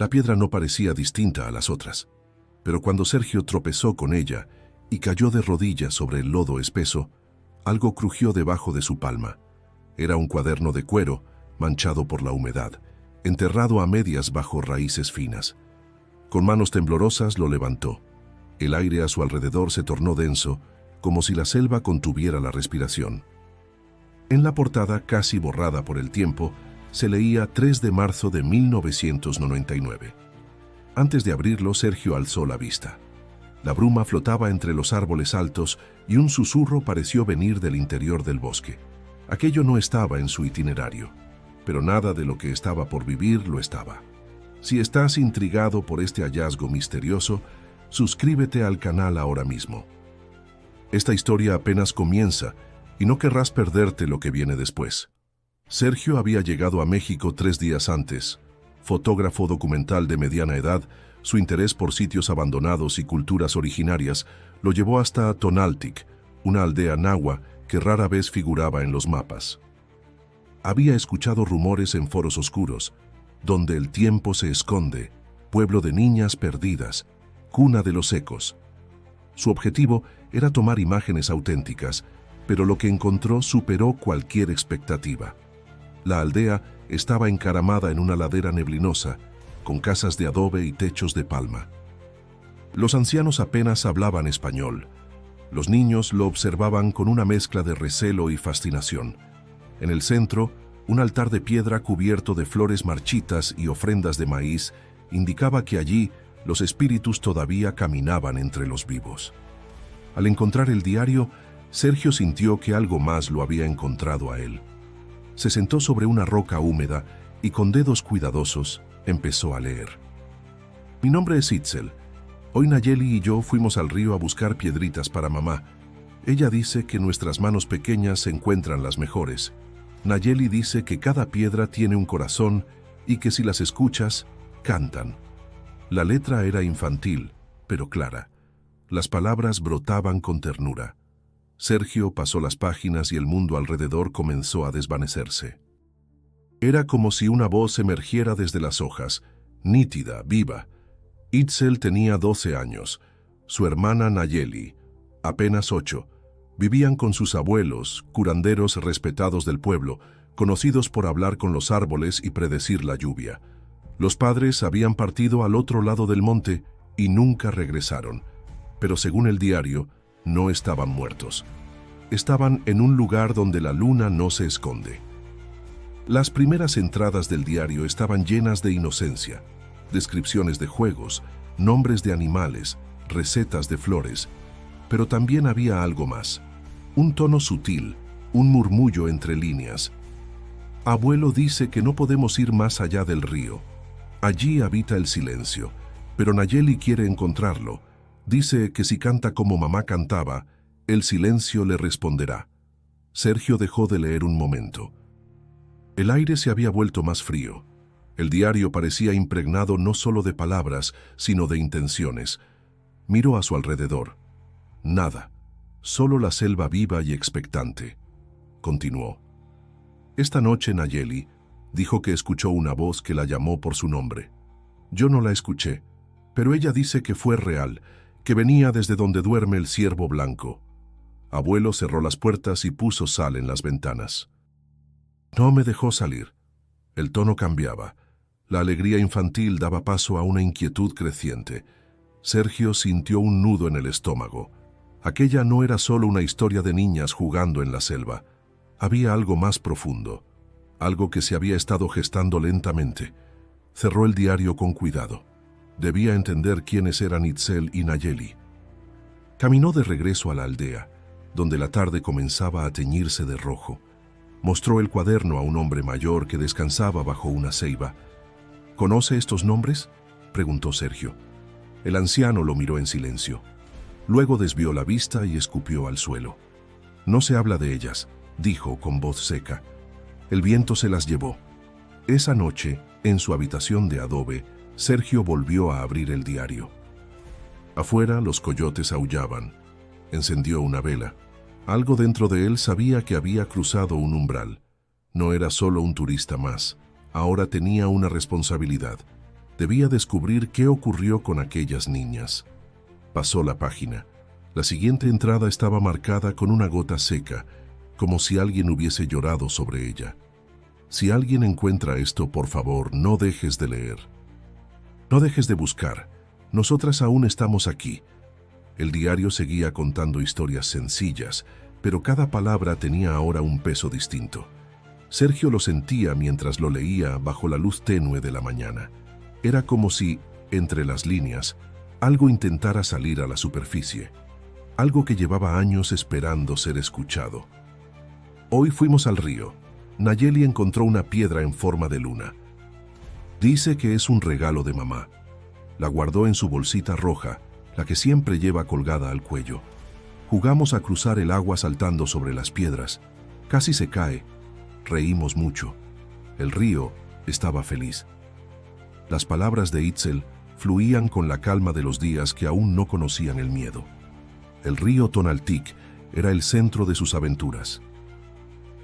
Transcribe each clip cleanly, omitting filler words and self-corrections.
La piedra no parecía distinta a las otras, pero cuando Sergio tropezó con ella y cayó de rodillas sobre el lodo espeso, algo crujió debajo de su palma. Era un cuaderno de cuero, manchado por la humedad, enterrado a medias bajo raíces finas. Con manos temblorosas lo levantó. El aire a su alrededor se tornó denso, como si la selva contuviera la respiración. En la portada, casi borrada por el tiempo, se leía 3 de marzo de 1999. Antes de abrirlo, Sergio alzó la vista. La bruma flotaba entre los árboles altos y un susurro pareció venir del interior del bosque. Aquello no estaba en su itinerario, pero nada de lo que estaba por vivir lo estaba. Si estás intrigado por este hallazgo misterioso, suscríbete al canal ahora mismo. Esta historia apenas comienza y no querrás perderte lo que viene después. Sergio había llegado a México 3 días antes. Fotógrafo documental de mediana edad, su interés por sitios abandonados y culturas originarias lo llevó hasta Tonaltic, una aldea nahua que rara vez figuraba en los mapas. Había escuchado rumores en foros oscuros, donde el tiempo se esconde, pueblo de niñas perdidas, cuna de los ecos. Su objetivo era tomar imágenes auténticas, pero lo que encontró superó cualquier expectativa. La aldea estaba encaramada en una ladera neblinosa, con casas de adobe y techos de palma. Los ancianos apenas hablaban español. Los niños lo observaban con una mezcla de recelo y fascinación. En el centro, un altar de piedra cubierto de flores marchitas y ofrendas de maíz indicaba que allí los espíritus todavía caminaban entre los vivos. Al encontrar el diario, Sergio sintió que algo más lo había encontrado a él. Se sentó sobre una roca húmeda y con dedos cuidadosos empezó a leer. Mi nombre es Itzel. Hoy Nayeli y yo fuimos al río a buscar piedritas para mamá. Ella dice que nuestras manos pequeñas se encuentran las mejores. Nayeli dice que cada piedra tiene un corazón y que si las escuchas, cantan. La letra era infantil, pero clara. Las palabras brotaban con ternura. Sergio pasó las páginas y el mundo alrededor comenzó a desvanecerse. Era como si una voz emergiera desde las hojas, nítida, viva. Itzel tenía 12 años, su hermana Nayeli, apenas 8. Vivían con sus abuelos, curanderos respetados del pueblo, conocidos por hablar con los árboles y predecir la lluvia. Los padres habían partido al otro lado del monte y nunca regresaron, pero según el diario, no estaban muertos. Estaban en un lugar donde la luna no se esconde. Las primeras entradas del diario estaban llenas de inocencia, descripciones de juegos, nombres de animales, recetas de flores, pero también había algo más, un tono sutil, un murmullo entre líneas. Abuelo dice que no podemos ir más allá del río. Allí habita el silencio, pero Nayeli quiere encontrarlo. Dice que si canta como mamá cantaba, el silencio le responderá. Sergio dejó de leer un momento. El aire se había vuelto más frío. El diario parecía impregnado no solo de palabras, sino de intenciones. Miró a su alrededor. Nada, solo la selva viva y expectante. Continuó. Esta noche Nayeli dijo que escuchó una voz que la llamó por su nombre. Yo no la escuché, pero ella dice que fue real, que venía desde donde duerme el ciervo blanco. Abuelo cerró las puertas y puso sal en las ventanas. No me dejó salir. El tono cambiaba. La alegría infantil daba paso a una inquietud creciente. Sergio sintió un nudo en el estómago. Aquella no era solo una historia de niñas jugando en la selva. Había algo más profundo, algo que se había estado gestando lentamente. Cerró el diario con cuidado. Debía entender quiénes eran Itzel y Nayeli. Caminó de regreso a la aldea, donde la tarde comenzaba a teñirse de rojo. Mostró el cuaderno a un hombre mayor que descansaba bajo una ceiba. ¿Conoce estos nombres?, preguntó Sergio. El anciano lo miró en silencio. Luego desvió la vista y escupió al suelo. No se habla de ellas, dijo con voz seca. El viento se las llevó. Esa noche, en su habitación de adobe, Sergio volvió a abrir el diario. Afuera los coyotes aullaban. Encendió una vela. Algo dentro de él sabía que había cruzado un umbral. No era solo un turista más. Ahora tenía una responsabilidad. Debía descubrir qué ocurrió con aquellas niñas. Pasó la página. La siguiente entrada estaba marcada con una gota seca, como si alguien hubiese llorado sobre ella. Si alguien encuentra esto, por favor, no dejes de leer. No dejes de buscar. Nosotras aún estamos aquí. El diario seguía contando historias sencillas, pero cada palabra tenía ahora un peso distinto. Sergio lo sentía mientras lo leía bajo la luz tenue de la mañana. Era como si, entre las líneas, algo intentara salir a la superficie. Algo que llevaba años esperando ser escuchado. Hoy fuimos al río. Nayeli encontró una piedra en forma de luna. Dice que es un regalo de mamá. La guardó en su bolsita roja, la que siempre lleva colgada al cuello. Jugamos a cruzar el agua saltando sobre las piedras. Casi se cae. Reímos mucho. El río estaba feliz. Las palabras de Itzel fluían con la calma de los días que aún no conocían el miedo. El río Tonaltic era el centro de sus aventuras.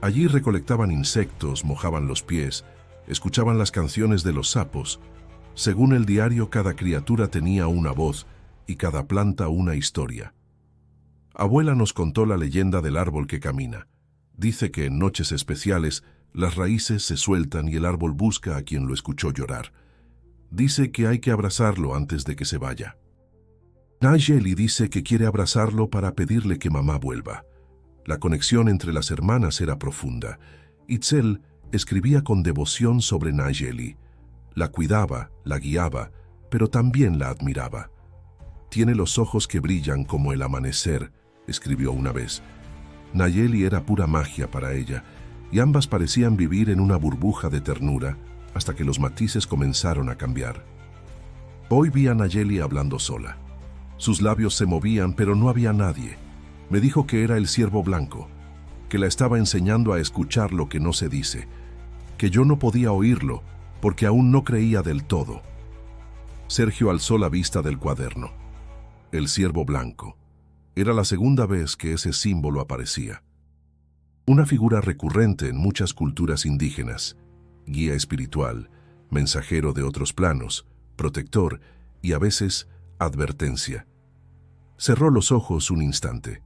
Allí recolectaban insectos, mojaban los pies, escuchaban las canciones de los sapos. Según el diario, cada criatura tenía una voz y cada planta una historia. Abuela nos contó la leyenda del árbol que camina. Dice que en noches especiales las raíces se sueltan y el árbol busca a quien lo escuchó llorar. Dice que hay que abrazarlo antes de que se vaya. Nayeli dice que quiere abrazarlo para pedirle que mamá vuelva. La conexión entre las hermanas era profunda. Itzel escribía con devoción sobre Nayeli. La cuidaba, la guiaba, pero también la admiraba. Tiene los ojos que brillan como el amanecer, escribió una vez. Nayeli era pura magia para ella, y ambas parecían vivir en una burbuja de ternura hasta que los matices comenzaron a cambiar. Hoy vi a Nayeli hablando sola. Sus labios se movían, pero no había nadie. Me dijo que era el ciervo blanco, que la estaba enseñando a escuchar lo que no se dice, que yo no podía oírlo porque aún no creía del todo. Sergio alzó la vista del cuaderno. El ciervo blanco. Era la segunda vez que ese símbolo aparecía. Una figura recurrente en muchas culturas indígenas, guía espiritual, mensajero de otros planos, protector y a veces advertencia. Cerró los ojos un instante.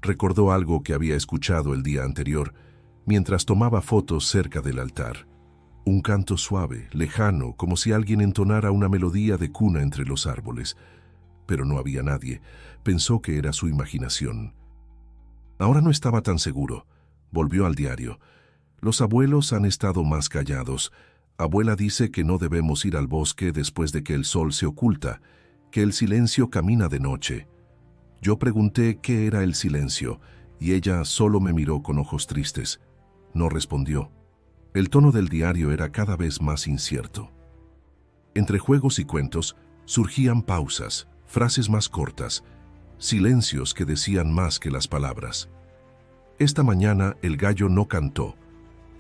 Recordó algo que había escuchado el día anterior mientras tomaba fotos cerca del altar. Un canto suave, lejano, como si alguien entonara una melodía de cuna entre los árboles. Pero no había nadie. Pensó que era su imaginación. Ahora no estaba tan seguro. Volvió al diario. Los abuelos han estado más callados. Abuela dice que no debemos ir al bosque después de que el sol se oculta, que el silencio camina de noche. Yo pregunté qué era el silencio, y ella solo me miró con ojos tristes. No respondió. El tono del diario era cada vez más incierto. Entre juegos y cuentos surgían pausas, frases más cortas, silencios que decían más que las palabras. Esta mañana el gallo no cantó.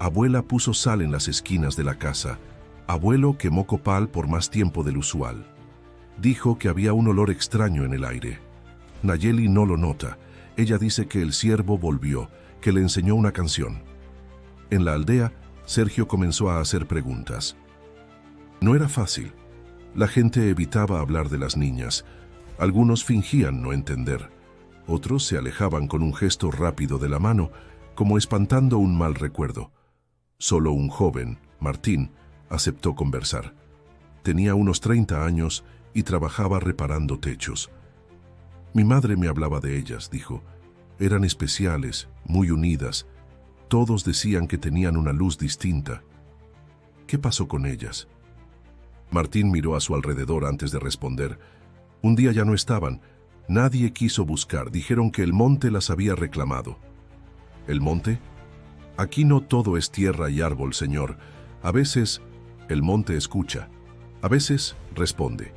Abuela puso sal en las esquinas de la casa. Abuelo quemó copal por más tiempo del usual. Dijo que había un olor extraño en el aire. Nayeli no lo nota. Ella dice que el ciervo volvió, que le enseñó una canción. En la aldea, Sergio comenzó a hacer preguntas. No era fácil. La gente evitaba hablar de las niñas. Algunos fingían no entender. Otros se alejaban con un gesto rápido de la mano, como espantando un mal recuerdo. Solo un joven, Martín, aceptó conversar. Tenía unos 30 años y trabajaba reparando techos. Mi madre me hablaba de ellas, dijo. Eran especiales, muy unidas. Todos decían que tenían una luz distinta. ¿Qué pasó con ellas? Martín miró a su alrededor antes de responder. Un día ya no estaban. Nadie quiso buscar. Dijeron que el monte las había reclamado. ¿El monte? Aquí no todo es tierra y árbol, señor. A veces el monte escucha. A veces responde.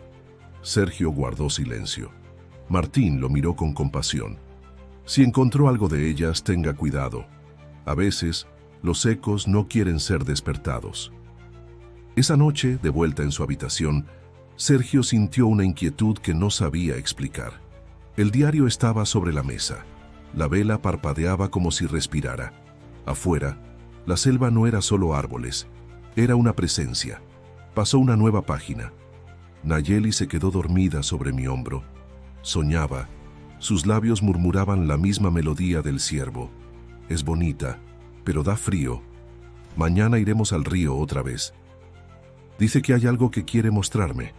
Sergio guardó silencio. Martín lo miró con compasión. Si encontró algo de ellas, tenga cuidado. A veces, los ecos no quieren ser despertados. Esa noche, de vuelta en su habitación, Sergio sintió una inquietud que no sabía explicar. El diario estaba sobre la mesa. La vela parpadeaba como si respirara. Afuera, la selva no era solo árboles, era una presencia. Pasó una nueva página. Nayeli se quedó dormida sobre mi hombro. Soñaba. Sus labios murmuraban la misma melodía del ciervo. Es bonita, pero da frío. Mañana iremos al río otra vez. Dice que hay algo que quiere mostrarme.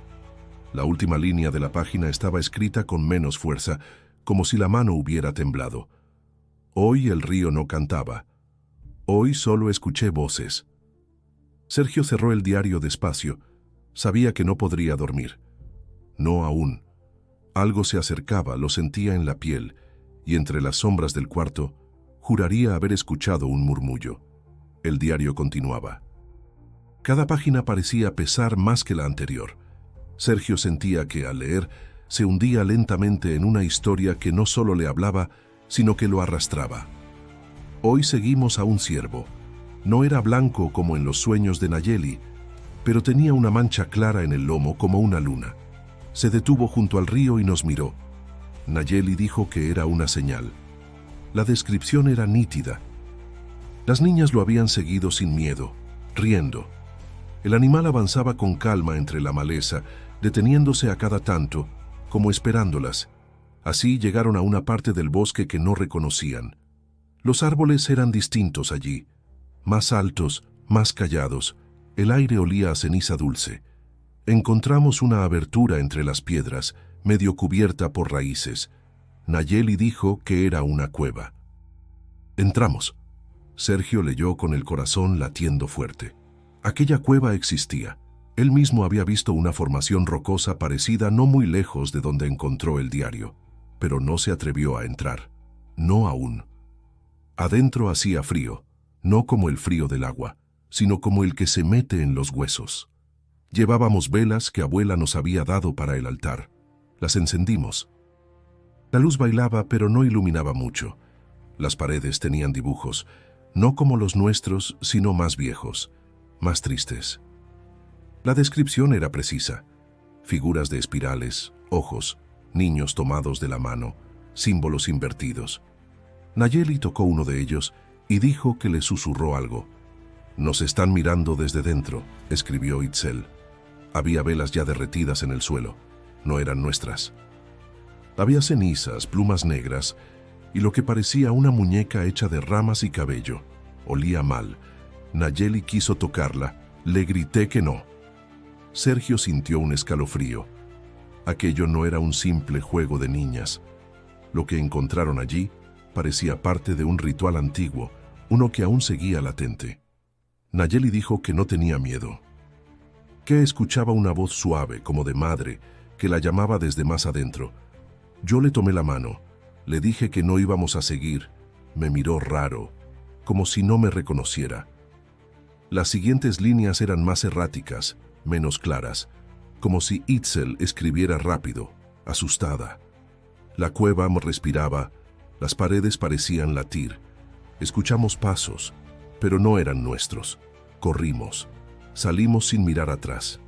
La última línea de la página estaba escrita con menos fuerza, como si la mano hubiera temblado. Hoy el río no cantaba. Hoy solo escuché voces. Sergio cerró el diario despacio. Sabía que no podría dormir. No aún. Algo se acercaba, lo sentía en la piel, y entre las sombras del cuarto, juraría haber escuchado un murmullo. El diario continuaba. Cada página parecía pesar más que la anterior. Sergio sentía que, al leer, se hundía lentamente en una historia que no solo le hablaba, sino que lo arrastraba. Hoy seguimos a un ciervo. No era blanco como en los sueños de Nayeli, pero tenía una mancha clara en el lomo como una luna. Se detuvo junto al río y nos miró. Nayeli dijo que era una señal. La descripción era nítida. Las niñas lo habían seguido sin miedo, riendo. El animal avanzaba con calma entre la maleza, deteniéndose a cada tanto, como esperándolas. Así llegaron a una parte del bosque que no reconocían. Los árboles eran distintos allí, más altos, más callados. El aire olía a ceniza dulce. Encontramos una abertura entre las piedras, medio cubierta por raíces. Nayeli dijo que era una cueva. Entramos. Sergio leyó con el corazón latiendo fuerte. Aquella cueva existía. Él mismo había visto una formación rocosa parecida no muy lejos de donde encontró el diario, pero no se atrevió a entrar. No aún. Adentro hacía frío, no como el frío del agua, sino como el que se mete en los huesos. Llevábamos velas que abuela nos había dado para el altar. Las encendimos. La luz bailaba, pero no iluminaba mucho. Las paredes tenían dibujos, no como los nuestros, sino más viejos, más tristes. La descripción era precisa. Figuras de espirales, ojos, niños tomados de la mano, símbolos invertidos. Nayeli tocó uno de ellos y dijo que le susurró algo. «Nos están mirando desde dentro», escribió Itzel. Había velas ya derretidas en el suelo. No eran nuestras. Había cenizas, plumas negras y lo que parecía una muñeca hecha de ramas y cabello. Olía mal. Nayeli quiso tocarla. Le grité que no. Sergio sintió un escalofrío. Aquello no era un simple juego de niñas. Lo que encontraron allí parecía parte de un ritual antiguo, uno que aún seguía latente. Nayeli dijo que no tenía miedo, que escuchaba una voz suave, como de madre, que la llamaba desde más adentro. Yo le tomé la mano, le dije que no íbamos a seguir. Me miró raro, como si no me reconociera. Las siguientes líneas eran más erráticas, menos claras, como si Itzel escribiera rápido, asustada. La cueva respiraba, las paredes parecían latir. Escuchamos pasos, pero no eran nuestros. Corrimos. Salimos sin mirar atrás.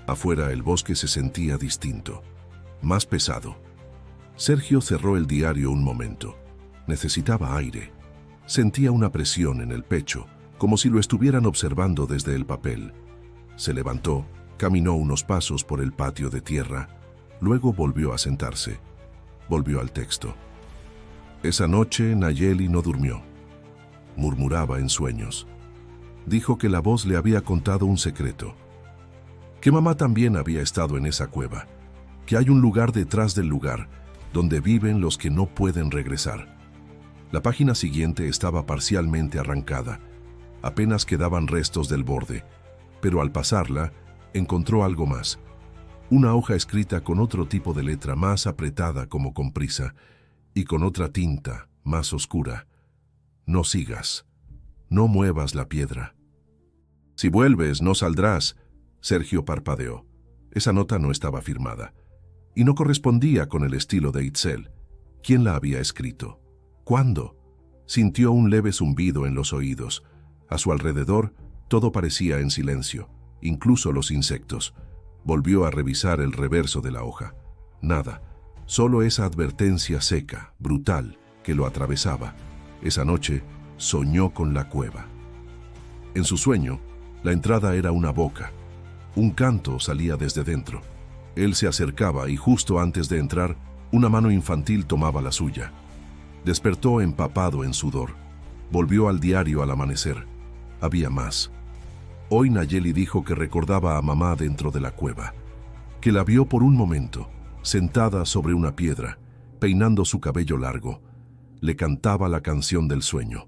Afuera el bosque se sentía distinto, más pesado. Sergio cerró el diario un momento. Necesitaba aire. Sentía una presión en el pecho, como si lo estuvieran observando desde el papel. Se levantó, caminó unos pasos por el patio de tierra, luego volvió a sentarse. Volvió al texto. Esa noche Nayeli no durmió. Murmuraba en sueños. Dijo que la voz le había contado un secreto. Que mamá también había estado en esa cueva. Que hay un lugar detrás del lugar, donde viven los que no pueden regresar. La página siguiente estaba parcialmente arrancada. Apenas quedaban restos del borde, pero al pasarla, encontró algo más. Una hoja escrita con otro tipo de letra más apretada como con prisa, y con otra tinta más oscura. No sigas. No muevas la piedra. Si vuelves, no saldrás. Sergio parpadeó. Esa nota no estaba firmada, y no correspondía con el estilo de Itzel. ¿Quién la había escrito? ¿Cuándo? Sintió un leve zumbido en los oídos. A su alrededor, todo parecía en silencio, incluso los insectos. Volvió a revisar el reverso de la hoja. Nada, solo esa advertencia seca, brutal, que lo atravesaba. Esa noche, soñó con la cueva. En su sueño, la entrada era una boca. Un canto salía desde dentro. Él se acercaba y justo antes de entrar, una mano infantil tomaba la suya. Despertó empapado en sudor. Volvió al diario al amanecer. Había más. Hoy Nayeli dijo que recordaba a mamá dentro de la cueva, que la vio por un momento, sentada sobre una piedra, peinando su cabello largo. Le cantaba la canción del sueño.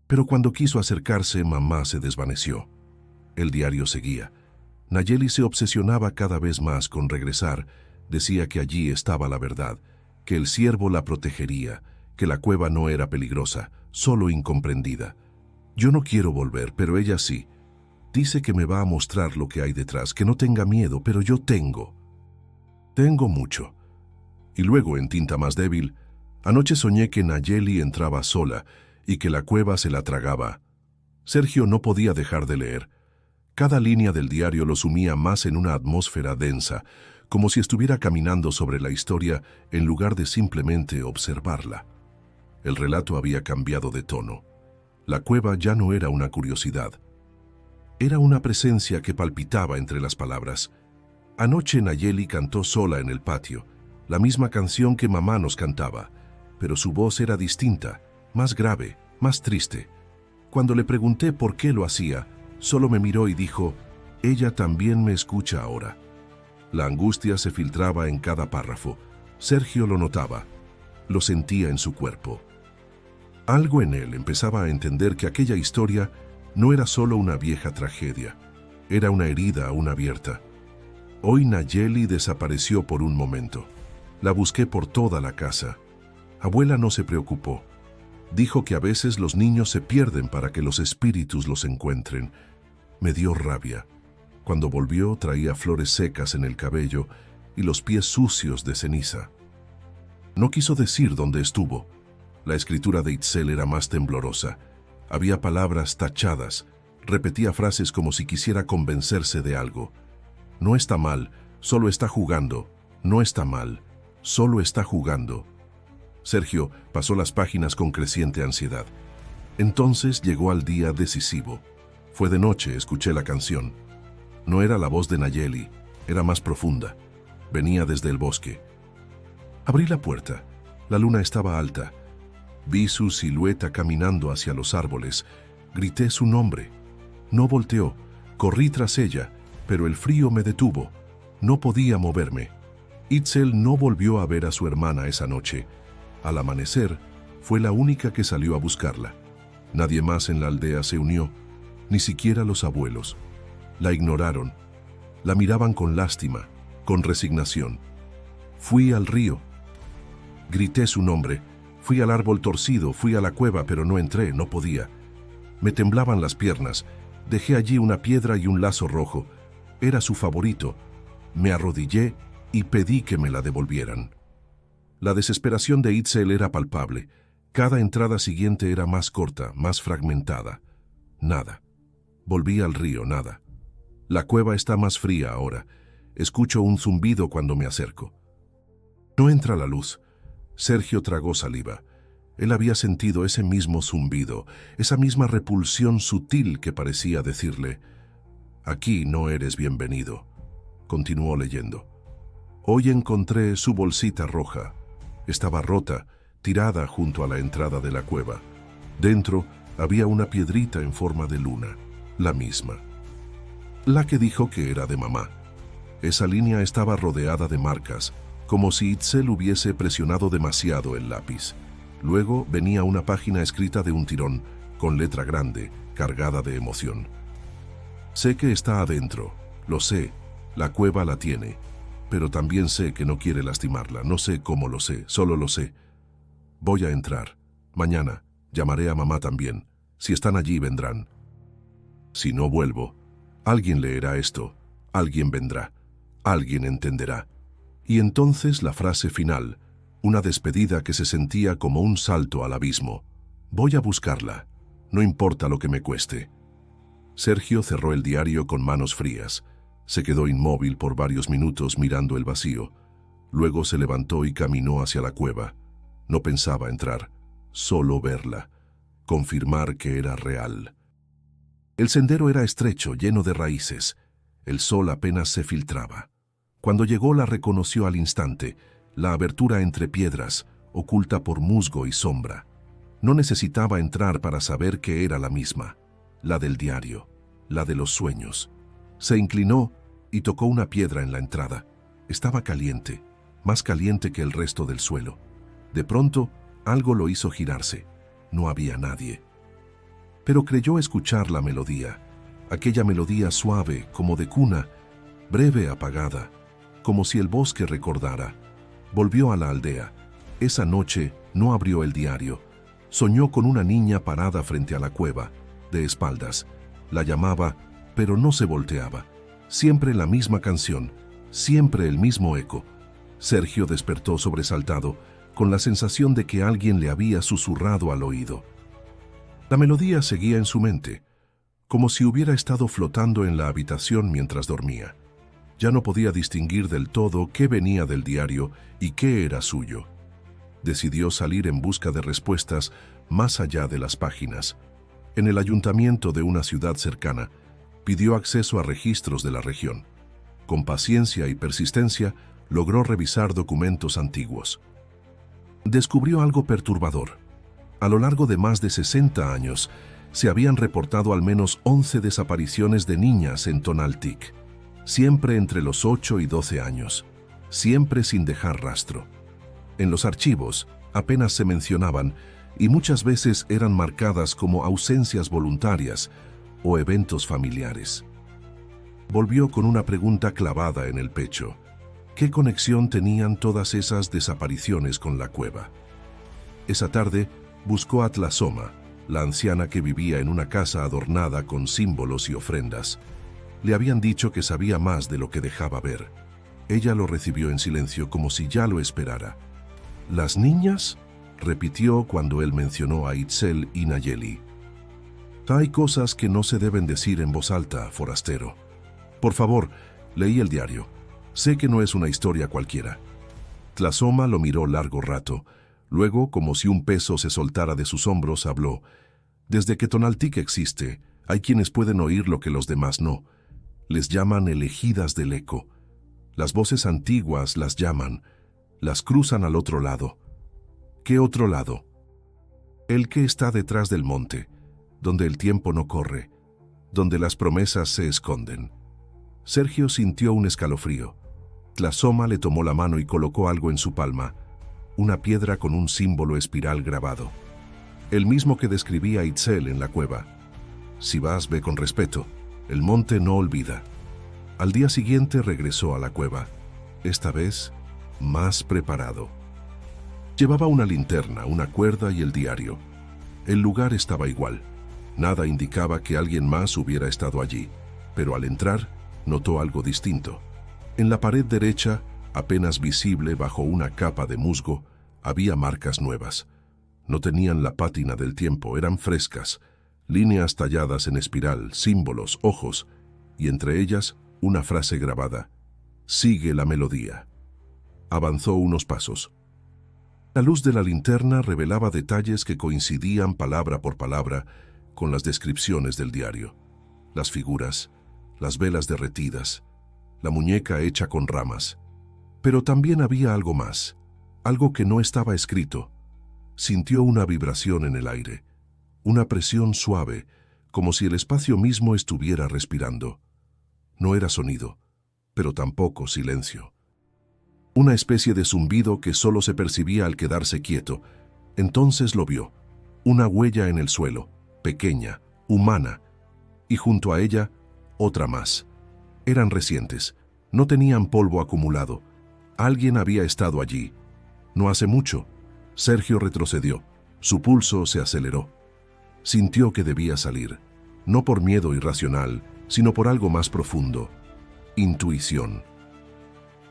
Pero cuando quiso acercarse, mamá se desvaneció. El diario seguía. Nayeli se obsesionaba cada vez más con regresar. Decía que allí estaba la verdad, que el ciervo la protegería, que la cueva no era peligrosa, solo incomprendida. Yo no quiero volver, pero ella sí. Dice que me va a mostrar lo que hay detrás, que no tenga miedo, pero yo tengo. Tengo mucho. Y luego, en tinta más débil, anoche soñé que Nayeli entraba sola y que la cueva se la tragaba. Sergio no podía dejar de leer. Cada línea del diario lo sumía más en una atmósfera densa, como si estuviera caminando sobre la historia en lugar de simplemente observarla. El relato había cambiado de tono. La cueva ya no era una curiosidad. Era una presencia que palpitaba entre las palabras. Anoche Nayeli cantó sola en el patio, la misma canción que mamá nos cantaba, pero su voz era distinta, más grave, más triste. Cuando le pregunté por qué lo hacía, solo me miró y dijo, «Ella también me escucha ahora». La angustia se filtraba en cada párrafo. Sergio lo notaba, lo sentía en su cuerpo. Algo en él empezaba a entender que aquella historia no era solo una vieja tragedia, era una herida aún abierta. Hoy Nayeli desapareció por un momento. La busqué por toda la casa. Abuela no se preocupó. Dijo que a veces los niños se pierden para que los espíritus los encuentren. Me dio rabia. Cuando volvió traía flores secas en el cabello y los pies sucios de ceniza. No quiso decir dónde estuvo. La escritura de Itzel era más temblorosa. Había palabras tachadas. Repetía frases como si quisiera convencerse de algo. No está mal, solo está jugando. No está mal, solo está jugando. Sergio pasó las páginas con creciente ansiedad. Entonces llegó al día decisivo. Fue de noche, escuché la canción. No era la voz de Nayeli, era más profunda. Venía desde el bosque. Abrí la puerta. La luna estaba alta. Vi su silueta caminando hacia los árboles. Grité su nombre. No volteó. Corrí tras ella, pero el frío me detuvo. No podía moverme. Itzel no volvió a ver a su hermana esa noche. Al amanecer, fue la única que salió a buscarla. Nadie más en la aldea se unió, ni siquiera los abuelos. La ignoraron. La miraban con lástima, con resignación. Fui al río. Grité su nombre. Fui al árbol torcido, fui a la cueva, pero no entré, no podía. Me temblaban las piernas. Dejé allí una piedra y un lazo rojo. Era su favorito. Me arrodillé y pedí que me la devolvieran. La desesperación de Itzel era palpable. Cada entrada siguiente era más corta, más fragmentada. Nada. Volví al río, nada. La cueva está más fría ahora. Escucho un zumbido cuando me acerco. No entra la luz. Sergio tragó saliva. Él había sentido ese mismo zumbido, esa misma repulsión sutil que parecía decirle, «Aquí no eres bienvenido». Continuó leyendo. Hoy encontré su bolsita roja. Estaba rota, tirada junto a la entrada de la cueva. Dentro había una piedrita en forma de luna, la misma. La que dijo que era de mamá. Esa línea estaba rodeada de marcas, como si Itzel hubiese presionado demasiado el lápiz. Luego venía una página escrita de un tirón, con letra grande, cargada de emoción. Sé que está adentro, lo sé, la cueva la tiene, pero también sé que no quiere lastimarla, no sé cómo lo sé, solo lo sé. Voy a entrar. Mañana llamaré a mamá también. Si están allí, vendrán. Si no vuelvo, alguien leerá esto, alguien vendrá, alguien entenderá. Y entonces la frase final, una despedida que se sentía como un salto al abismo. Voy a buscarla, no importa lo que me cueste. Sergio cerró el diario con manos frías. Se quedó inmóvil por varios minutos mirando el vacío. Luego se levantó y caminó hacia la cueva. No pensaba entrar, solo verla, confirmar que era real. El sendero era estrecho, lleno de raíces. El sol apenas se filtraba. Cuando llegó la reconoció al instante, la abertura entre piedras, oculta por musgo y sombra. No necesitaba entrar para saber que era la misma, la del diario, la de los sueños. Se inclinó y tocó una piedra en la entrada. Estaba caliente, más caliente que el resto del suelo. De pronto, algo lo hizo girarse. No había nadie. Pero creyó escuchar la melodía, aquella melodía suave, como de cuna, breve, apagada, como si el bosque recordara. Volvió a la aldea. Esa noche no abrió el diario. Soñó con una niña parada frente a la cueva, de espaldas. La llamaba, pero no se volteaba. Siempre la misma canción, siempre el mismo eco. Sergio despertó sobresaltado, con la sensación de que alguien le había susurrado al oído. La melodía seguía en su mente, como si hubiera estado flotando en la habitación mientras dormía. Ya no podía distinguir del todo qué venía del diario y qué era suyo. Decidió salir en busca de respuestas más allá de las páginas. En el ayuntamiento de una ciudad cercana, pidió acceso a registros de la región. Con paciencia y persistencia, logró revisar documentos antiguos. Descubrió algo perturbador. A lo largo de más de 60 años, se habían reportado al menos 11 desapariciones de niñas en Tonaltic, siempre entre los 8 y 12 años, siempre sin dejar rastro. En los archivos apenas se mencionaban y muchas veces eran marcadas como ausencias voluntarias o eventos familiares. Volvió con una pregunta clavada en el pecho. ¿Qué conexión tenían todas esas desapariciones con la cueva? Esa tarde buscó a Tlazoma, la anciana que vivía en una casa adornada con símbolos y ofrendas. Le habían dicho que sabía más de lo que dejaba ver. Ella lo recibió en silencio como si ya lo esperara. ¿Las niñas?, repitió cuando él mencionó a Itzel y Nayeli. Hay cosas que no se deben decir en voz alta, forastero. Por favor, leí el diario. Sé que no es una historia cualquiera. Tlazoma lo miró largo rato. Luego, como si un peso se soltara de sus hombros, habló. Desde que Tonaltic existe, hay quienes pueden oír lo que los demás no. Les llaman elegidas del eco. Las voces antiguas las llaman. Las cruzan al otro lado. ¿Qué otro lado? El que está detrás del monte, donde el tiempo no corre, donde las promesas se esconden. Sergio sintió un escalofrío. Tlazoma le tomó la mano y colocó algo en su palma, una piedra con un símbolo espiral grabado. El mismo que describía Itzel en la cueva. Si vas, ve con respeto. El monte no olvida. Al día siguiente regresó a la cueva. Esta vez, más preparado. Llevaba una linterna, una cuerda y el diario. El lugar estaba igual. Nada indicaba que alguien más hubiera estado allí, pero al entrar, notó algo distinto. En la pared derecha, apenas visible bajo una capa de musgo, había marcas nuevas. No tenían la pátina del tiempo, eran frescas, líneas talladas en espiral, símbolos, ojos, y entre ellas una frase grabada: «Sigue la melodía». Avanzó unos pasos. La luz de la linterna revelaba detalles que coincidían palabra por palabra con las descripciones del diario. Las figuras, las velas derretidas, la muñeca hecha con ramas. Pero también había algo más, algo que no estaba escrito. Sintió una vibración en el aire, una presión suave, como si el espacio mismo estuviera respirando. No era sonido, pero tampoco silencio. Una especie de zumbido que solo se percibía al quedarse quieto. Entonces lo vio, una huella en el suelo, pequeña, humana, y junto a ella, otra más. Eran recientes, no tenían polvo acumulado. Alguien había estado allí. No hace mucho. Sergio retrocedió. Su pulso se aceleró. Sintió que debía salir, no por miedo irracional, sino por algo más profundo. Intuición.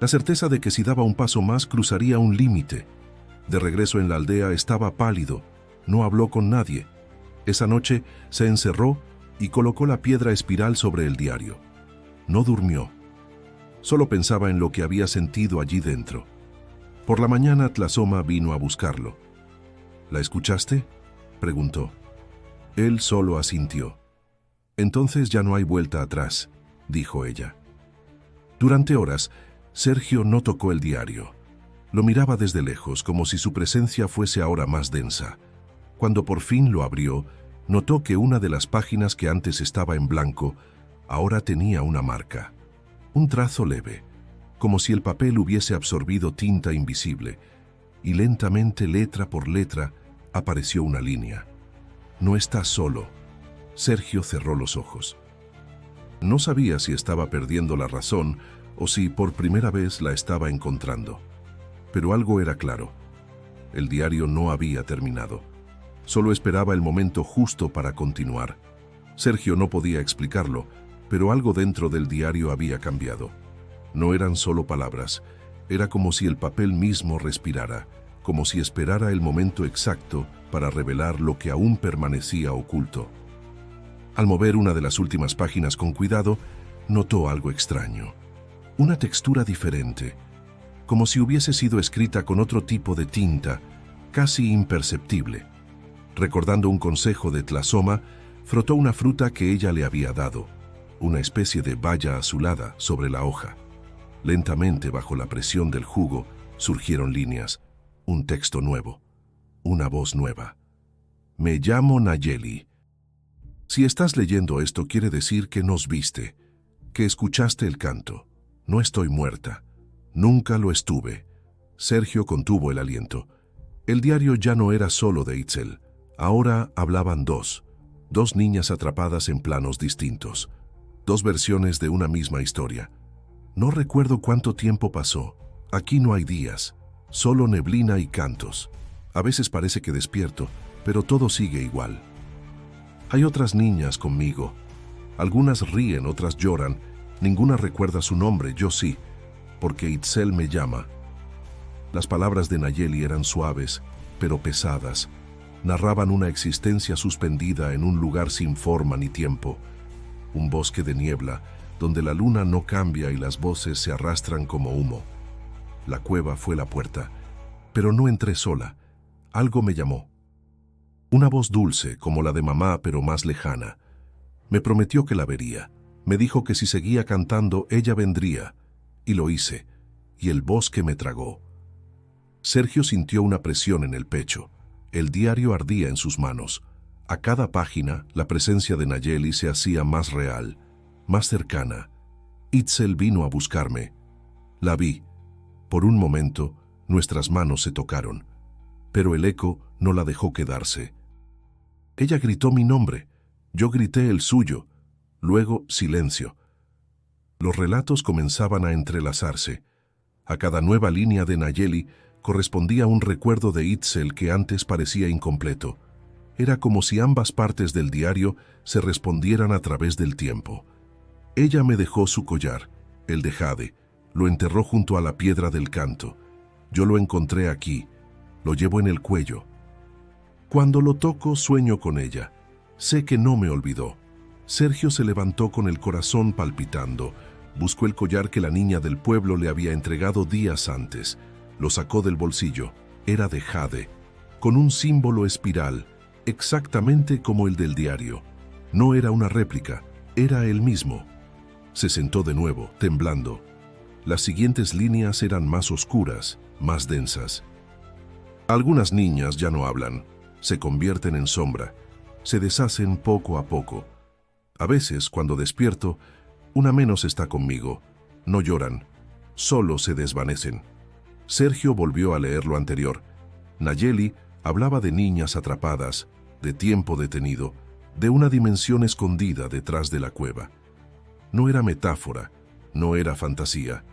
La certeza de que si daba un paso más cruzaría un límite. De regreso en la aldea estaba pálido. No habló con nadie. Esa noche se encerró y colocó la piedra espiral sobre el diario. No durmió. Solo pensaba en lo que había sentido allí dentro. Por la mañana Tlazoma vino a buscarlo. ¿La escuchaste?, preguntó. Él solo asintió. Entonces ya no hay vuelta atrás, dijo ella. Durante horas, Sergio no tocó el diario. Lo miraba desde lejos, como si su presencia fuese ahora más densa. Cuando por fin lo abrió, notó que una de las páginas que antes estaba en blanco, ahora tenía una marca. Un trazo leve, como si el papel hubiese absorbido tinta invisible, y lentamente, letra por letra, apareció una línea. No estás solo. Sergio cerró los ojos. No sabía si estaba perdiendo la razón o si por primera vez la estaba encontrando. Pero algo era claro. El diario no había terminado. Solo esperaba el momento justo para continuar. Sergio no podía explicarlo, pero algo dentro del diario había cambiado. No eran solo palabras, era como si el papel mismo respirara, como si esperara el momento exacto para revelar lo que aún permanecía oculto. Al mover una de las últimas páginas con cuidado, notó algo extraño. Una textura diferente, como si hubiese sido escrita con otro tipo de tinta, casi imperceptible. Recordando un consejo de Tlazoma, frotó una fruta que ella le había dado, una especie de baya azulada sobre la hoja. Lentamente, bajo la presión del jugo, surgieron líneas, un texto nuevo, una voz nueva. Me llamo Nayeli. Si estás leyendo esto, quiere decir que nos viste, que escuchaste el canto. No estoy muerta. Nunca lo estuve. Sergio contuvo el aliento. El diario ya no era solo de Itzel. Ahora hablaban dos niñas atrapadas en planos distintos, dos versiones de una misma historia. No recuerdo cuánto tiempo pasó. Aquí no hay días, solo neblina y cantos. A veces parece que despierto, pero todo sigue igual. Hay otras niñas conmigo. Algunas ríen, otras lloran. Ninguna recuerda su nombre, yo sí, porque Itzel me llama. Las palabras de Nayeli eran suaves, pero pesadas. Narraban una existencia suspendida en un lugar sin forma ni tiempo. Un bosque de niebla, donde la luna no cambia y las voces se arrastran como humo. La cueva fue la puerta, pero no entré sola. Algo me llamó. Una voz dulce, como la de mamá, pero más lejana. Me prometió que la vería. Me dijo que si seguía cantando, ella vendría. Y lo hice, y el bosque me tragó. Sergio sintió una presión en el pecho. El diario ardía en sus manos. A cada página, la presencia de Nayeli se hacía más real, más cercana. Itzel vino a buscarme. La vi. Por un momento, nuestras manos se tocaron, pero el eco no la dejó quedarse. Ella gritó mi nombre, yo grité el suyo, luego silencio. Los relatos comenzaban a entrelazarse. A cada nueva línea de Nayeli correspondía un recuerdo de Itzel que antes parecía incompleto. Era como si ambas partes del diario se respondieran a través del tiempo. Ella me dejó su collar, el de jade, lo enterró junto a la piedra del canto. Yo lo encontré aquí, lo llevo en el cuello. Cuando lo toco, sueño con ella. Sé que no me olvidó. Sergio se levantó con el corazón palpitando. Buscó el collar que la niña del pueblo le había entregado días antes. Lo sacó del bolsillo. Era de jade, con un símbolo espiral, exactamente como el del diario. No era una réplica, era el mismo. Se sentó de nuevo, temblando. Las siguientes líneas eran más oscuras, más densas. Algunas niñas ya no hablan, se convierten en sombra, se deshacen poco a poco. A veces, cuando despierto, una menos está conmigo. No lloran, solo se desvanecen. Sergio volvió a leer lo anterior. Nayeli hablaba de niñas atrapadas, de tiempo detenido, de una dimensión escondida detrás de la cueva. No era metáfora, no era fantasía.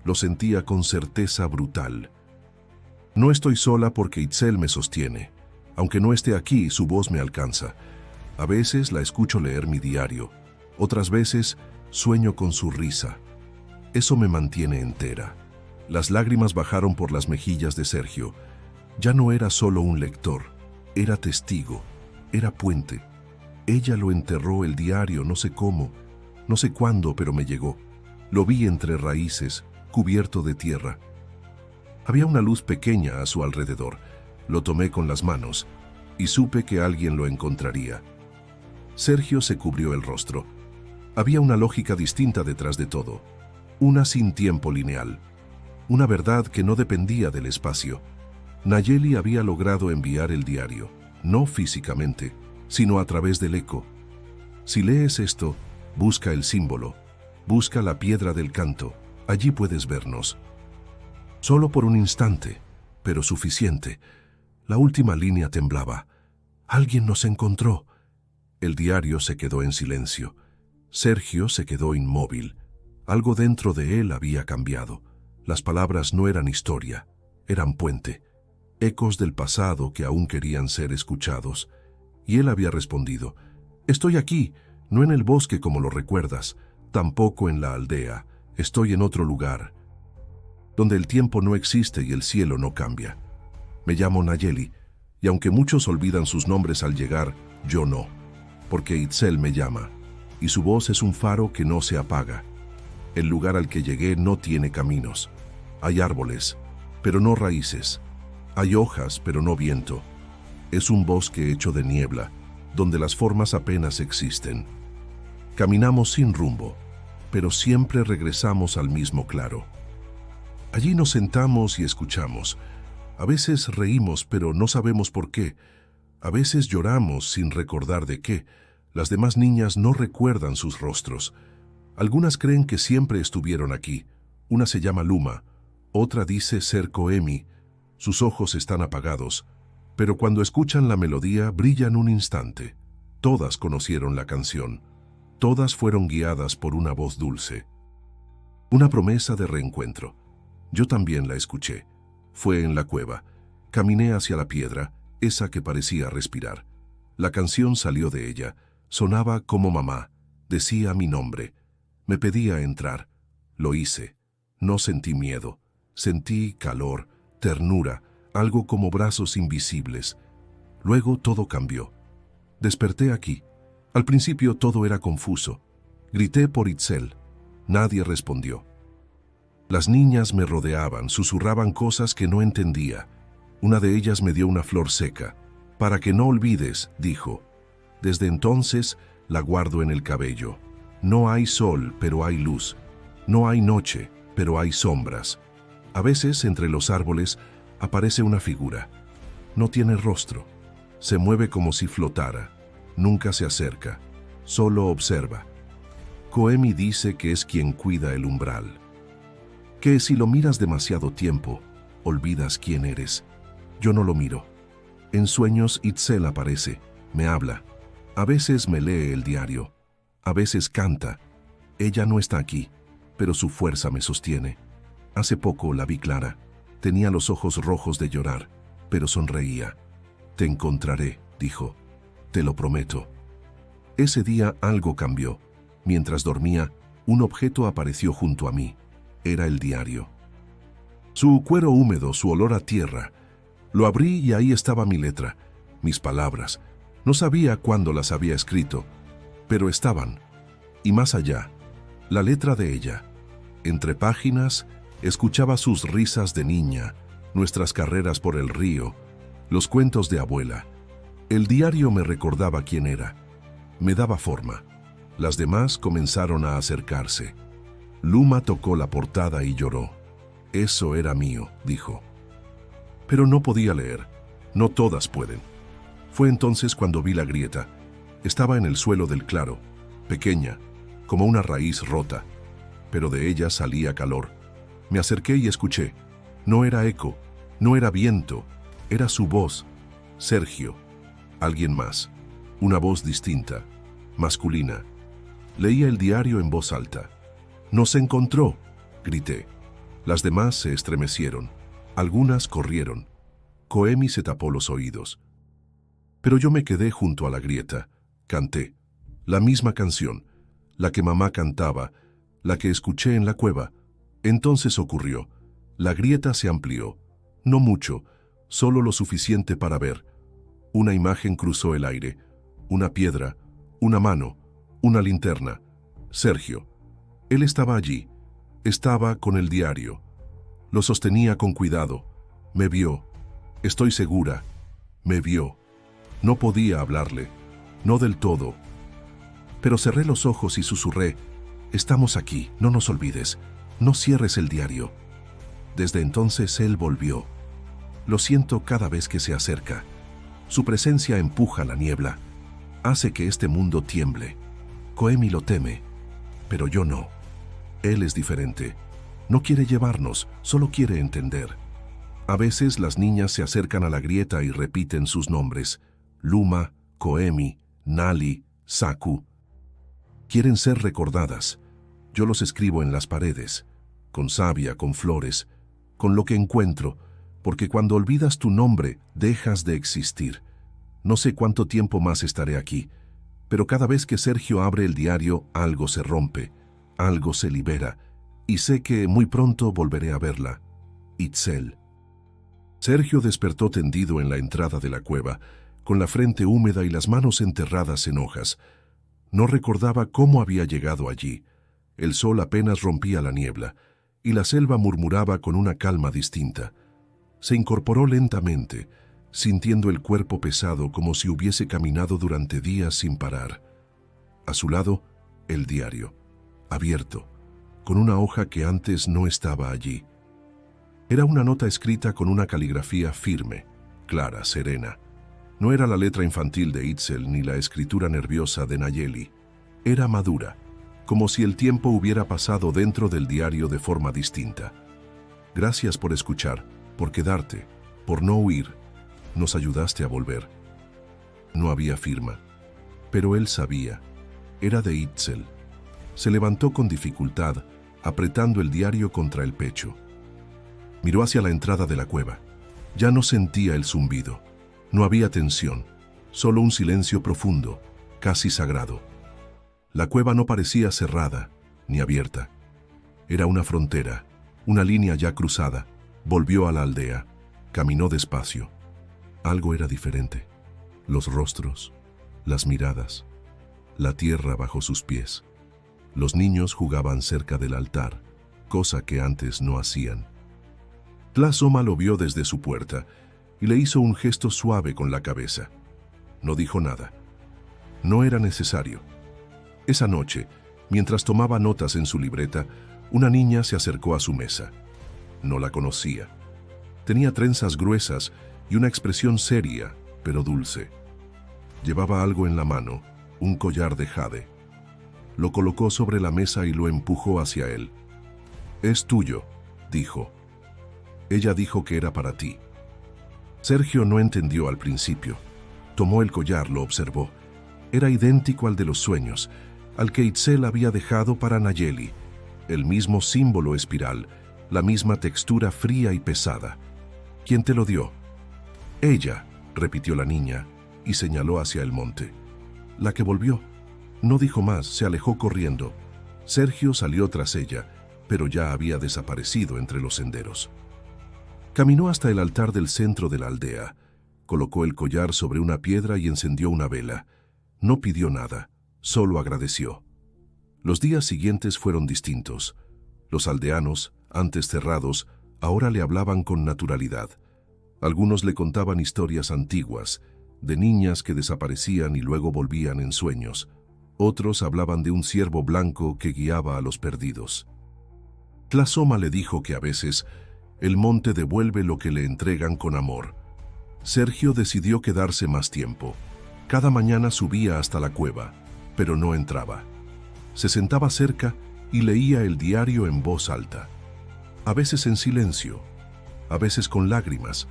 Lo sentía con certeza brutal. No estoy sola porque Itzel me sostiene. Aunque no esté aquí, su voz me alcanza. A veces la escucho leer mi diario. Otras veces sueño con su risa. Eso me mantiene entera. Las lágrimas bajaron por las mejillas de Sergio. Ya no era solo un lector, era testigo, era puente. Ella lo enterró el diario, no sé cómo, no sé cuándo, pero me llegó. Lo vi entre raíces, cubierto de tierra. Había una luz pequeña a su alrededor. Lo tomé con las manos y supe que alguien lo encontraría. Sergio se cubrió el rostro. Había una lógica distinta detrás de todo. una sin tiempo lineal, una verdad que no dependía del espacio. Nayeli había logrado enviar el diario, no físicamente, sino a través del eco. Si lees esto, busca el símbolo, busca la piedra del canto, allí puedes vernos. Solo por un instante, pero suficiente. La última línea temblaba. Alguien nos encontró. El diario se quedó en silencio. Sergio se quedó inmóvil. Algo dentro de él había cambiado. Las palabras no eran historia, eran puente, ecos del pasado que aún querían ser escuchados. Y él había respondido: estoy aquí, no en el bosque como lo recuerdas, tampoco en la aldea, estoy en otro lugar, donde el tiempo no existe y el cielo no cambia. Me llamo Nayeli, y aunque muchos olvidan sus nombres al llegar, yo no, porque Itzel me llama, y su voz es un faro que no se apaga. El lugar al que llegué no tiene caminos. Hay árboles, pero no raíces. Hay hojas, pero no viento. Es un bosque hecho de niebla, donde las formas apenas existen. Caminamos sin rumbo, pero siempre regresamos al mismo claro. Allí nos sentamos y escuchamos. A veces reímos, pero no sabemos por qué. A veces lloramos sin recordar de qué. Las demás niñas no recuerdan sus rostros. Algunas creen que siempre estuvieron aquí. Una se llama Luma, otra dice ser Coemi. Sus ojos están apagados, pero cuando escuchan la melodía brillan un instante. Todas conocieron la canción. Todas fueron guiadas por una voz dulce. Una promesa de reencuentro. Yo también la escuché. Fue en la cueva. Caminé hacia la piedra, esa que parecía respirar. La canción salió de ella. Sonaba como mamá. Decía mi nombre. Me pedía entrar. Lo hice. No sentí miedo. Sentí calor, ternura, algo como brazos invisibles. Luego todo cambió. Desperté aquí. Al principio todo era confuso. Grité por Itzel. Nadie respondió. Las niñas me rodeaban, susurraban cosas que no entendía. Una de ellas me dio una flor seca. Para que no olvides, dijo. Desde entonces la guardo en el cabello. No hay sol, pero hay luz. No hay noche, pero hay sombras. A veces, entre los árboles, aparece una figura. No tiene rostro. Se mueve como si flotara. Nunca se acerca. Solo observa. Coemi dice que es quien cuida el umbral. Que si lo miras demasiado tiempo, olvidas quién eres. Yo no lo miro. En sueños Itzel aparece, me habla. A veces me lee el diario. A veces canta. Ella no está aquí, pero su fuerza me sostiene. Hace poco la vi clara. Tenía los ojos rojos de llorar, pero sonreía. Te encontraré, dijo. Te lo prometo. Ese día algo cambió. Mientras dormía, un objeto apareció junto a mí. Era el diario. Su cuero húmedo, su olor a tierra. Lo abrí y ahí estaba mi letra, mis palabras. No sabía cuándo las había escrito, pero estaban. Y más allá, la letra de ella. Entre páginas, escuchaba sus risas de niña, nuestras carreras por el río, los cuentos de abuela. El diario me recordaba quién era. Me daba forma. Las demás comenzaron a acercarse. Luma tocó la portada y lloró. Eso era mío, dijo. Pero no podía leer. No todas pueden. Fue entonces cuando vi la grieta. Estaba en el suelo del claro, pequeña, como una raíz rota, pero de ella salía calor. Me acerqué y escuché. No era eco, no era viento, era su voz. Sergio. Alguien más. Una voz distinta, masculina. Leía el diario en voz alta. «¡Nos encontró!», grité. Las demás se estremecieron. Algunas corrieron. Coemi se tapó los oídos. Pero yo me quedé junto a la grieta. Canté. La misma canción. La que mamá cantaba. La que escuché en la cueva. Entonces ocurrió. La grieta se amplió. No mucho, solo lo suficiente para ver. Una imagen cruzó el aire. Una piedra. Una mano. Una linterna. Sergio. Él estaba allí. Estaba con el diario. Lo sostenía con cuidado. Me vio. Estoy segura. Me vio. No podía hablarle. No del todo. Pero cerré los ojos y susurré. Estamos aquí, no nos olvides. No cierres el diario. Desde entonces él volvió. Lo siento cada vez que se acerca. Su presencia empuja la niebla. Hace que este mundo tiemble. Koemi lo teme, pero yo no. Él es diferente. No quiere llevarnos, solo quiere entender. A veces las niñas se acercan a la grieta y repiten sus nombres. Luma, Koemi, Nali, Saku. Quieren ser recordadas. Yo los escribo en las paredes, con savia, con flores, con lo que encuentro, porque cuando olvidas tu nombre, dejas de existir. No sé cuánto tiempo más estaré aquí, pero cada vez que Sergio abre el diario, algo se rompe, algo se libera, y sé que muy pronto volveré a verla. Itzel. Sergio despertó tendido en la entrada de la cueva, con la frente húmeda y las manos enterradas en hojas. No recordaba cómo había llegado allí. El sol apenas rompía la niebla, y la selva murmuraba con una calma distinta. Se incorporó lentamente, sintiendo el cuerpo pesado como si hubiese caminado durante días sin parar. A su lado, el diario, abierto, con una hoja que antes no estaba allí. Era una nota escrita con una caligrafía firme, clara, serena. No era la letra infantil de Itzel ni la escritura nerviosa de Nayeli. Era madura, como si el tiempo hubiera pasado dentro del diario de forma distinta. Gracias por escuchar, por quedarte, por no huir. Nos ayudaste a volver. No había firma, pero él sabía. Era de Itzel. Se levantó con dificultad, apretando el diario contra el pecho. Miró hacia la entrada de la cueva. Ya no sentía el zumbido. No había tensión, solo un silencio profundo, casi sagrado. La cueva no parecía cerrada, ni abierta. Era una frontera, una línea ya cruzada. Volvió a la aldea, caminó despacio. Algo era diferente. Los rostros, las miradas, la tierra bajo sus pies. Los niños jugaban cerca del altar, cosa que antes no hacían. Tla Soma lo vio desde su puerta y le hizo un gesto suave con la cabeza. No dijo nada. No era necesario. Esa noche, mientras tomaba notas en su libreta, una niña se acercó a su mesa. No la conocía. Tenía trenzas gruesas y una expresión seria, pero dulce. Llevaba algo en la mano, un collar de jade. Lo colocó sobre la mesa y lo empujó hacia él. «Es tuyo», dijo. Ella dijo que era para ti. Sergio no entendió al principio. Tomó el collar, lo observó. Era idéntico al de los sueños, al que Itzel había dejado para Nayeli. El mismo símbolo espiral, la misma textura fría y pesada. ¿Quién te lo dio? Ella, repitió la niña, y señaló hacia el monte. La que volvió. No dijo más, se alejó corriendo. Sergio salió tras ella, pero ya había desaparecido entre los senderos. Caminó hasta el altar del centro de la aldea. Colocó el collar sobre una piedra y encendió una vela. No pidió nada, solo agradeció. Los días siguientes fueron distintos. Los aldeanos, antes cerrados, ahora le hablaban con naturalidad. Algunos le contaban historias antiguas, de niñas que desaparecían y luego volvían en sueños. Otros hablaban de un ciervo blanco que guiaba a los perdidos. Tla Soma le dijo que a veces el monte devuelve lo que le entregan con amor. Sergio decidió quedarse más tiempo. Cada mañana subía hasta la cueva, pero no entraba. Se sentaba cerca y leía el diario en voz alta. A veces en silencio, a veces con lágrimas.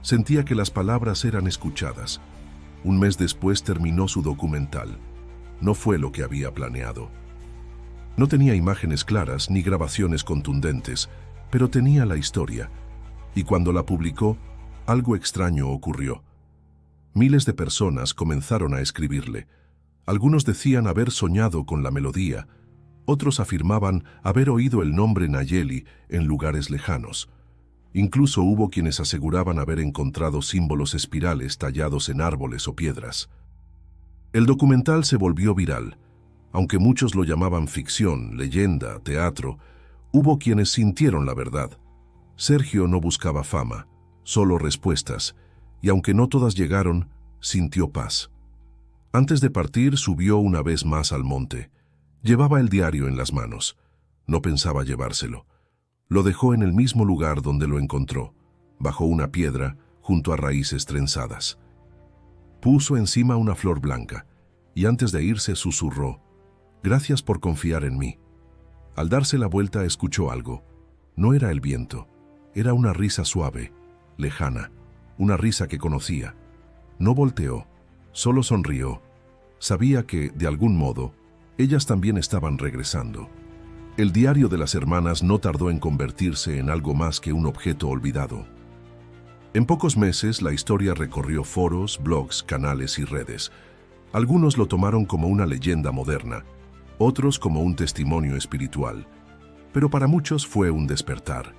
Sentía que las palabras eran escuchadas. Un mes después terminó su documental. No fue lo que había planeado. No tenía imágenes claras ni grabaciones contundentes, pero tenía la historia. Y cuando la publicó, algo extraño ocurrió. Miles de personas comenzaron a escribirle. Algunos decían haber soñado con la melodía. Otros afirmaban haber oído el nombre Nayeli en lugares lejanos. Incluso hubo quienes aseguraban haber encontrado símbolos espirales tallados en árboles o piedras. El documental se volvió viral. Aunque muchos lo llamaban ficción, leyenda, teatro, hubo quienes sintieron la verdad. Sergio no buscaba fama, solo respuestas, y aunque no todas llegaron, sintió paz. Antes de partir, subió una vez más al monte. Llevaba el diario en las manos. No pensaba llevárselo. Lo dejó en el mismo lugar donde lo encontró, bajo una piedra, junto a raíces trenzadas. Puso encima una flor blanca, y antes de irse susurró: «Gracias por confiar en mí». Al darse la vuelta escuchó algo. No era el viento, era una risa suave, lejana, una risa que conocía. No volteó, solo sonrió. Sabía que, de algún modo, ellas también estaban regresando. El diario de las hermanas no tardó en convertirse en algo más que un objeto olvidado. En pocos meses, la historia recorrió foros, blogs, canales y redes. Algunos lo tomaron como una leyenda moderna, otros como un testimonio espiritual. Pero para muchos fue un despertar.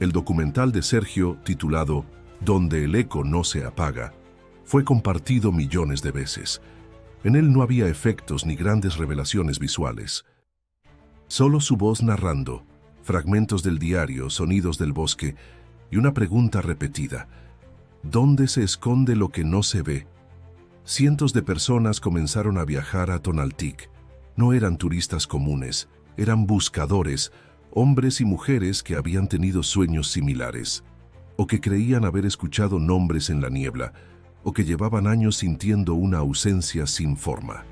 El documental de Sergio, titulado «Donde el eco no se apaga», fue compartido millones de veces. En él no había efectos ni grandes revelaciones visuales. Solo su voz narrando, fragmentos del diario, sonidos del bosque y una pregunta repetida: ¿dónde se esconde lo que no se ve? Cientos de personas comenzaron a viajar a Tonaltic. No eran turistas comunes, eran buscadores, hombres y mujeres que habían tenido sueños similares, o que creían haber escuchado nombres en la niebla, o que llevaban años sintiendo una ausencia sin forma.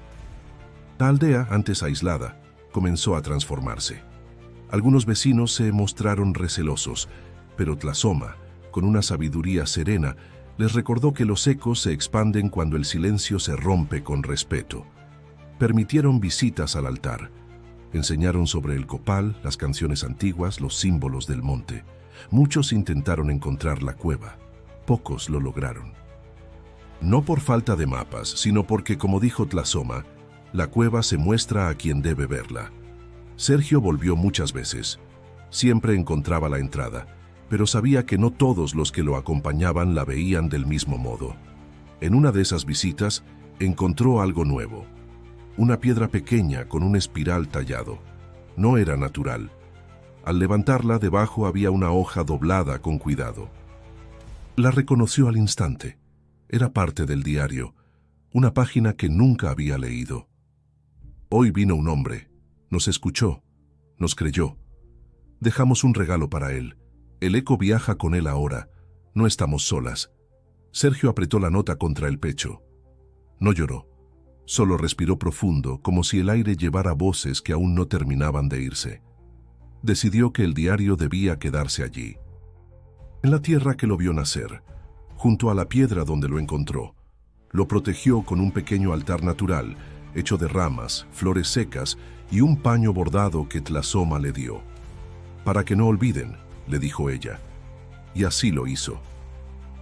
La aldea, antes aislada, comenzó a transformarse. Algunos vecinos se mostraron recelosos, pero Tlazoma, con una sabiduría serena, les recordó que los ecos se expanden cuando el silencio se rompe con respeto. Permitieron visitas al altar. Enseñaron sobre el copal, las canciones antiguas, los símbolos del monte. Muchos intentaron encontrar la cueva. Pocos lo lograron. No por falta de mapas, sino porque, como dijo Tlazoma, la cueva se muestra a quien debe verla. Sergio volvió muchas veces. Siempre encontraba la entrada, pero sabía que no todos los que lo acompañaban la veían del mismo modo. En una de esas visitas, encontró algo nuevo. Una piedra pequeña con un espiral tallado. No era natural. Al levantarla, debajo había una hoja doblada con cuidado. La reconoció al instante. Era parte del diario, una página que nunca había leído. Hoy vino un hombre, nos escuchó, nos creyó. Dejamos un regalo para él. El eco viaja con él ahora. No estamos solas. Sergio apretó la nota contra el pecho. No lloró. Solo respiró profundo, como si el aire llevara voces que aún no terminaban de irse. Decidió que el diario debía quedarse allí, en la tierra que lo vio nacer, junto a la piedra donde lo encontró. Lo protegió con un pequeño altar natural, hecho de ramas, flores secas y un paño bordado que Tlazoma le dio. «Para que no olviden», le dijo ella. Y así lo hizo.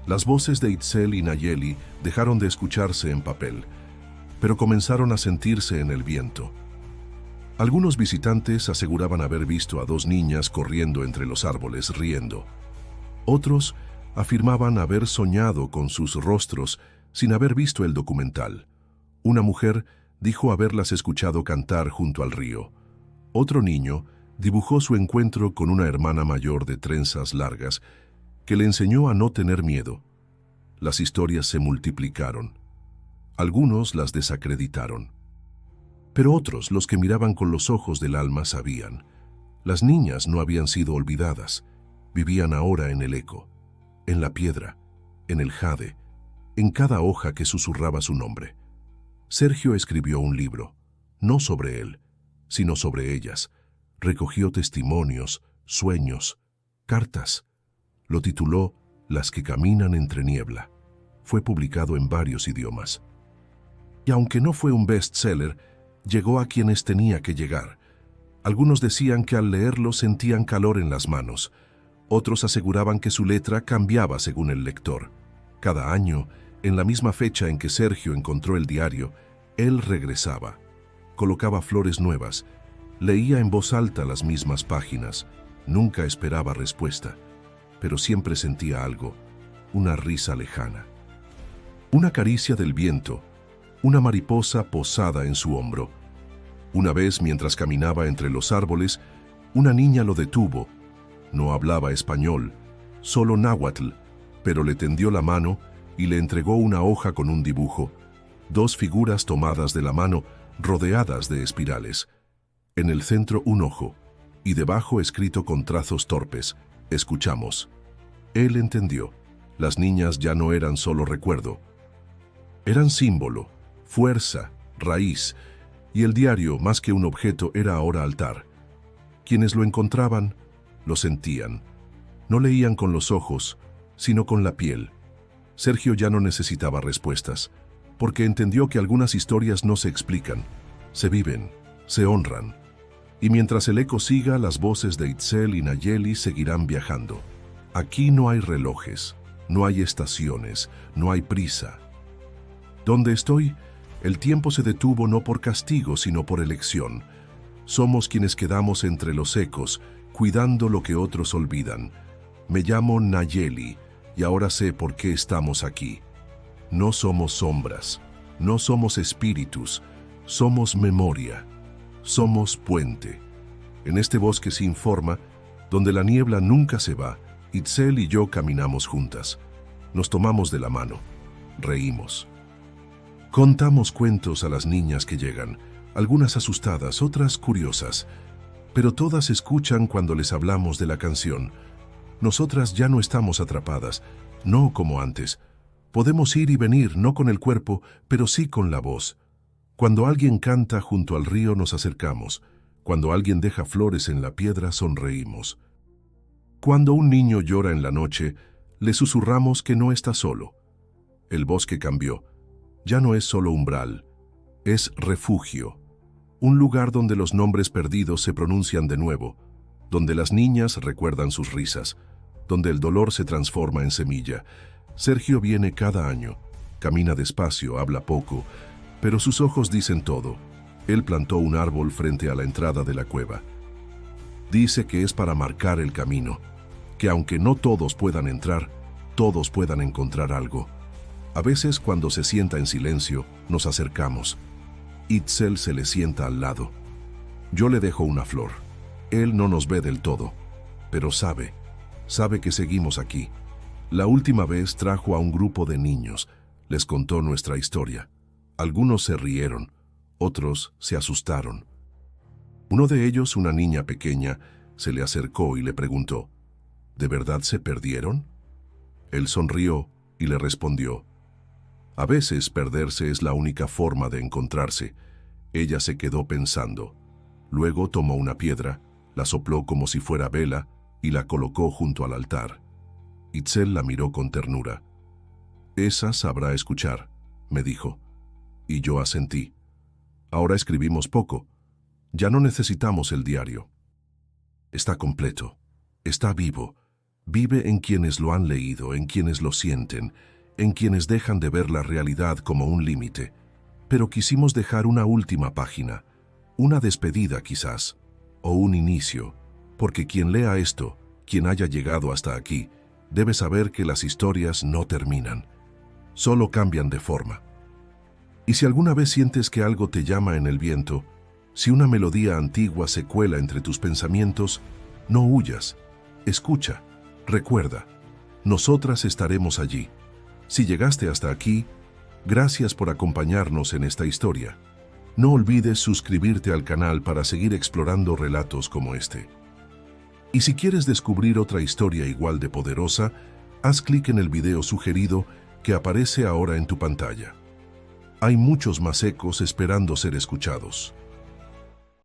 Las voces de Itzel y Nayeli dejaron de escucharse en papel, pero comenzaron a sentirse en el viento. Algunos visitantes aseguraban haber visto a dos niñas corriendo entre los árboles riendo. Otros afirmaban haber soñado con sus rostros sin haber visto el documental. Una mujer dijo haberlas escuchado cantar junto al río. Otro niño dibujó su encuentro con una hermana mayor de trenzas largas que le enseñó a no tener miedo. Las historias se multiplicaron. Algunos las desacreditaron. Pero otros, los que miraban con los ojos del alma, sabían. Las niñas no habían sido olvidadas. Vivían ahora en el eco, en la piedra, en el jade, en cada hoja que susurraba su nombre. Sergio escribió un libro, no sobre él, sino sobre ellas. Recogió testimonios, sueños, cartas. Lo tituló Las que caminan entre niebla. Fue publicado en varios idiomas. Y aunque no fue un bestseller, llegó a quienes tenía que llegar. Algunos decían que al leerlo sentían calor en las manos. Otros aseguraban que su letra cambiaba según el lector. Cada año, en la misma fecha en que Sergio encontró el diario, él regresaba. Colocaba flores nuevas. Leía en voz alta las mismas páginas. Nunca esperaba respuesta, pero siempre sentía algo, una risa lejana. Una caricia del viento, una mariposa posada en su hombro. Una vez, mientras caminaba entre los árboles, una niña lo detuvo. No hablaba español, solo náhuatl, pero le tendió la mano y le entregó una hoja con un dibujo, dos figuras tomadas de la mano, rodeadas de espirales. En el centro un ojo, y debajo escrito con trazos torpes, escuchamos. Él entendió. Las niñas ya no eran solo recuerdo. Eran símbolo, fuerza, raíz, y el diario, más que un objeto, era ahora altar. Quienes lo encontraban, lo sentían. No leían con los ojos, sino con la piel. Sergio ya no necesitaba respuestas, porque entendió que algunas historias no se explican, se viven, se honran. Y mientras el eco siga, las voces de Itzel y Nayeli seguirán viajando. Aquí no hay relojes, no hay estaciones, no hay prisa. Donde estoy, el tiempo se detuvo no por castigo, sino por elección. Somos quienes quedamos entre los ecos, cuidando lo que otros olvidan. Me llamo Nayeli, y ahora sé por qué estamos aquí. No somos sombras, no somos espíritus, somos memoria, somos puente. En este bosque sin forma, donde la niebla nunca se va, Itzel y yo caminamos juntas. Nos tomamos de la mano, reímos. Contamos cuentos a las niñas que llegan, algunas asustadas, otras curiosas, pero todas escuchan cuando les hablamos de la canción. Nosotras ya no estamos atrapadas, no como antes. Podemos ir y venir, no con el cuerpo, pero sí con la voz. Cuando alguien canta junto al río nos acercamos. Cuando alguien deja flores en la piedra sonreímos. Cuando un niño llora en la noche, le susurramos que no está solo. El bosque cambió. Ya no es solo umbral, es refugio. Un lugar donde los nombres perdidos se pronuncian de nuevo, donde las niñas recuerdan sus risas, donde el dolor se transforma en semilla. Sergio viene cada año, camina despacio, habla poco, pero sus ojos dicen todo. Él plantó un árbol frente a la entrada de la cueva. Dice que es para marcar el camino, que aunque no todos puedan entrar, todos puedan encontrar algo. A veces, cuando se sienta en silencio, nos acercamos. Itzel se le sienta al lado. Yo le dejo una flor. Él no nos ve del todo, pero sabe que seguimos aquí. La última vez trajo a un grupo de niños, les contó nuestra historia. Algunos se rieron, otros se asustaron. Uno de ellos, una niña pequeña, se le acercó y le preguntó, ¿de verdad se perdieron? Él sonrió y le respondió, a veces perderse es la única forma de encontrarse. Ella se quedó pensando. Luego tomó una piedra, la sopló como si fuera vela y la colocó junto al altar. Itzel la miró con ternura. Esa sabrá escuchar, me dijo. Y yo asentí. Ahora escribimos poco. Ya no necesitamos el diario. Está completo. Está vivo. Vive en quienes lo han leído, en quienes lo sienten, en quienes dejan de ver la realidad como un límite. Pero quisimos dejar una última página, una despedida quizás, o un inicio, porque quien lea esto, quien haya llegado hasta aquí, debe saber que las historias no terminan, solo cambian de forma. Y si alguna vez sientes que algo te llama en el viento, si una melodía antigua se cuela entre tus pensamientos, no huyas, escucha, recuerda, nosotras estaremos allí. Si llegaste hasta aquí, gracias por acompañarnos en esta historia. No olvides suscribirte al canal para seguir explorando relatos como este. Y si quieres descubrir otra historia igual de poderosa, haz clic en el video sugerido que aparece ahora en tu pantalla. Hay muchos más ecos esperando ser escuchados.